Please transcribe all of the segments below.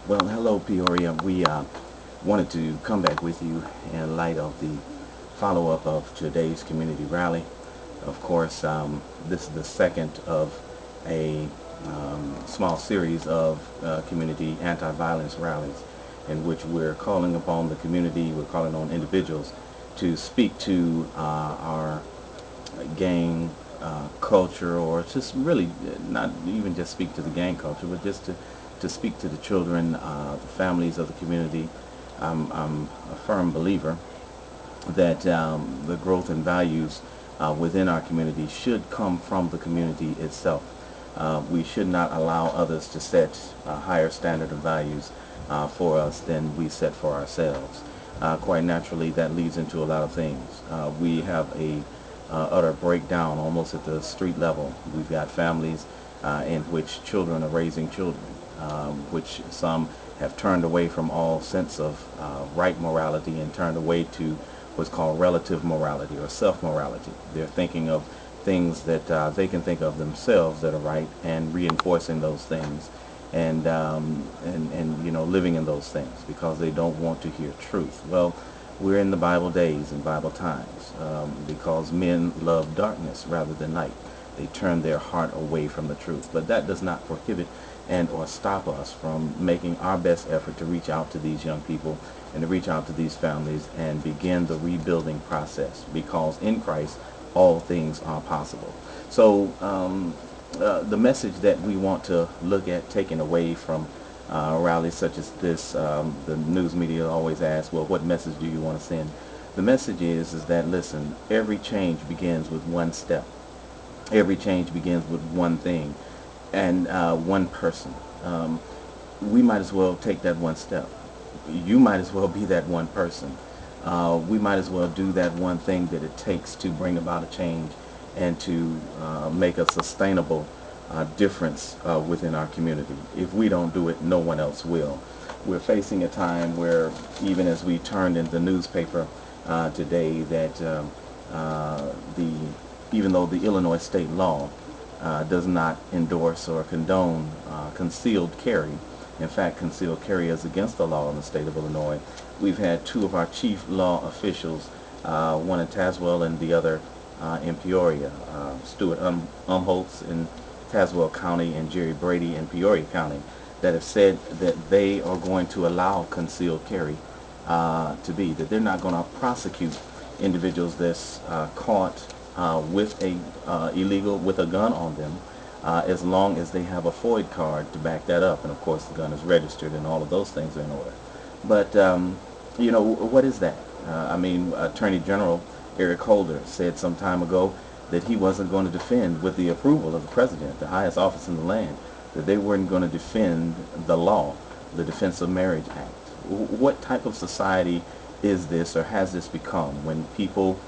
Well, hello, Peoria. We wanted to come back with you in light of the follow-up of today's community rally. Of course, this is the second of a small series of community anti-violence rallies in which we're calling upon the community, we're calling on individuals to speak to our gang culture, or just really not even just speak to the gang culture, but just to speak to the children, the families of the community. I'm a firm believer that the growth and values within our community should come from the community itself. We should not allow others to set a higher standard of values for us than we set for ourselves. Quite naturally, that leads into a lot of things. We have a utter breakdown almost at the street level. We've got families in which children are raising children, which some have turned away from all sense of right morality and turned away to what's called relative morality or self-morality. They're thinking of things that they can think of themselves that are right and reinforcing those things and living in those things because they don't want to hear truth. Well, we're in the Bible days and Bible times because men love darkness rather than light. They turn their heart away from the truth. But that does not prohibit and or stop us from making our best effort to reach out to these young people and to reach out to these families and begin the rebuilding process, because in Christ all things are possible. So the message that we want to look at taking away from rallies such as this, the news media always asks, well, what message do you want to send? The message is that, listen, every change begins with one step. Every change begins with one thing and one person. We might as well take that one step. You might as well be that one person. We might as well do that one thing that it takes to bring about a change and to make a sustainable difference within our community. If we don't do it, no one else will. We're facing a time where, even as we turned in the newspaper today, that even though the Illinois state law does not endorse or condone concealed carry, in fact, concealed carry is against the law in the state of Illinois. We've had two of our chief law officials, one in Tazewell and the other in Peoria, Stuart Umholtz in Tazewell County and Jerry Brady in Peoria County, that have said that they are going to allow concealed carry to be, that they're not going to prosecute individuals that's caught with a gun on them, as long as they have a FOID card to back that up, and of course the gun is registered and all of those things are in order. But what is that? Attorney General Eric Holder said some time ago that he wasn't going to defend, with the approval of the president, the highest office in the land, that they weren't going to defend the law, the Defense of Marriage Act. What type of society is this, or has this become, when people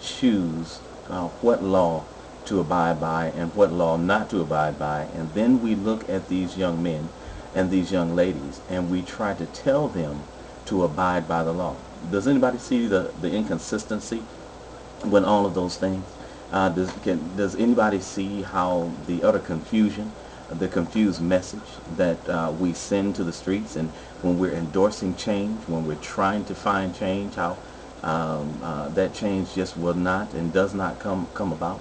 choose what law to abide by and what law not to abide by, and then we look at these young men and these young ladies and we try to tell them to abide by the law? Does anybody see the inconsistency when all of those things? Does anybody see how the utter confusion, the confused message that we send to the streets, and when we're endorsing change, when we're trying to find change, how that change just will not and does not come about?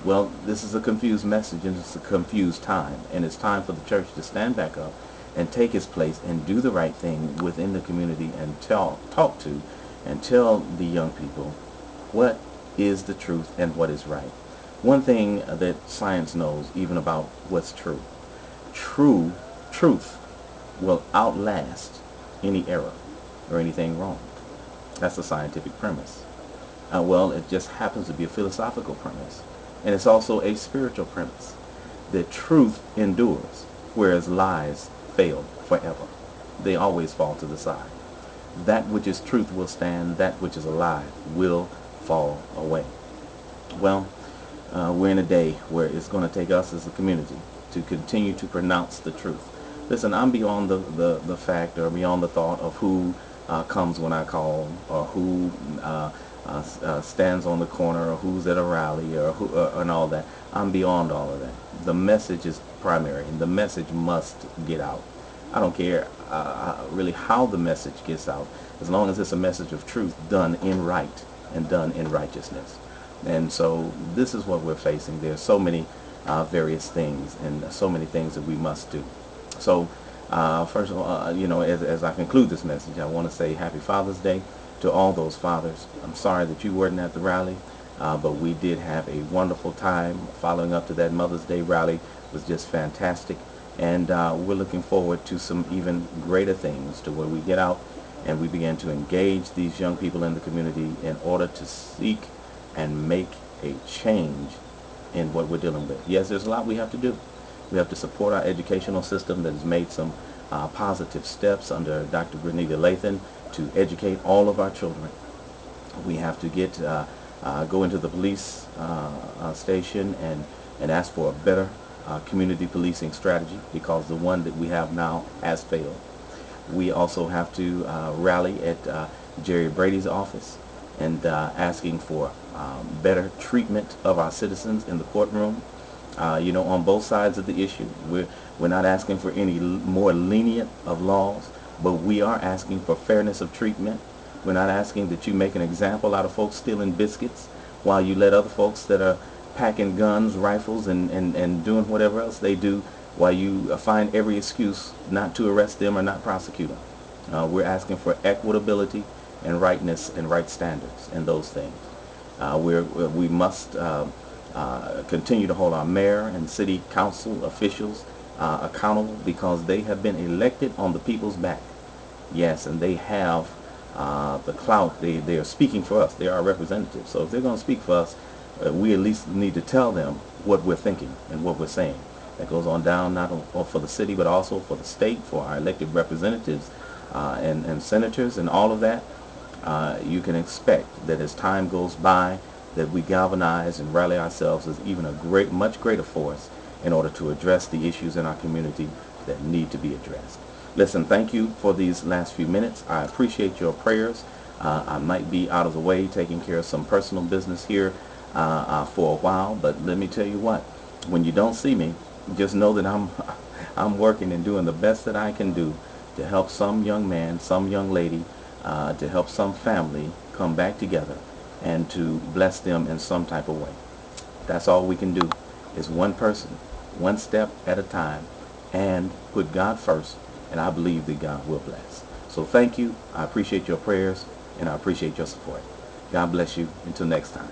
Well, this is a confused message, and it's a confused time, and it's time for the church to stand back up and take its place and do the right thing within the community and talk to and tell the young people what is the truth and what is right. One thing that science knows, even about what's true, truth will outlast any error or anything wrong. That's a scientific premise. Well, it just happens to be a philosophical premise. And it's also a spiritual premise. That truth endures, whereas lies fail forever. They always fall to the side. That which is truth will stand, that which is a lie will fall away. Well, we're in a day where it's going to take us as a community to continue to pronounce the truth. Listen, I'm beyond the fact or beyond the thought of who comes when I call, or who stands on the corner, or who's at a rally, or who, and all that. I'm beyond all of that. The message is primary, and the message must get out. I don't care really how the message gets out, as long as it's a message of truth done in right and done in righteousness. And so this is what we're facing. There are so many various things and so many things that we must do. So first of all, as I conclude this message, I want to say Happy Father's Day to all those fathers. I'm sorry that you weren't at the rally, but we did have a wonderful time. Following up to that Mother's Day rally was just fantastic. And we're looking forward to some even greater things, to where we get out and we begin to engage these young people in the community in order to seek and make a change in what we're dealing with. Yes, there's a lot we have to do. We have to support our educational system that has made some positive steps under Dr. Burnett to educate all of our children. We have to go into the police station and ask for a better community policing strategy, because the one that we have now has failed. We also have to rally at Jerry Brady's office and asking for better treatment of our citizens in the courtroom. On both sides of the issue. We're not asking for any more lenient of laws, but we are asking for fairness of treatment. We're not asking that you make an example out of folks stealing biscuits while you let other folks that are packing guns, rifles, and doing whatever else they do, while you find every excuse not to arrest them or not prosecute them. We're asking for equitability and rightness and right standards and those things. We must continue to hold our mayor and city council officials accountable, because they have been elected on the people's back. Yes, and they have the clout. They are speaking for us. They are our representatives. So if they're going to speak for us, we at least need to tell them what we're thinking and what we're saying. That goes on down, not only for the city, but also for the state, for our elected representatives and senators and all of that. You can expect that as time goes by, that we galvanize and rally ourselves as even a much greater force in order to address the issues in our community that need to be addressed. Listen, thank you for these last few minutes. I appreciate your prayers. I might be out of the way taking care of some personal business here for a while, but let me tell you what, when you don't see me, just know that I'm working and doing the best that I can do to help some young man, some young lady, to help some family come back together and to bless them in some type of way. That's all we can do, is one person, one step at a time, and put God first, and I believe that God will bless. So thank you. I appreciate your prayers, and I appreciate your support. God bless you. Until next time.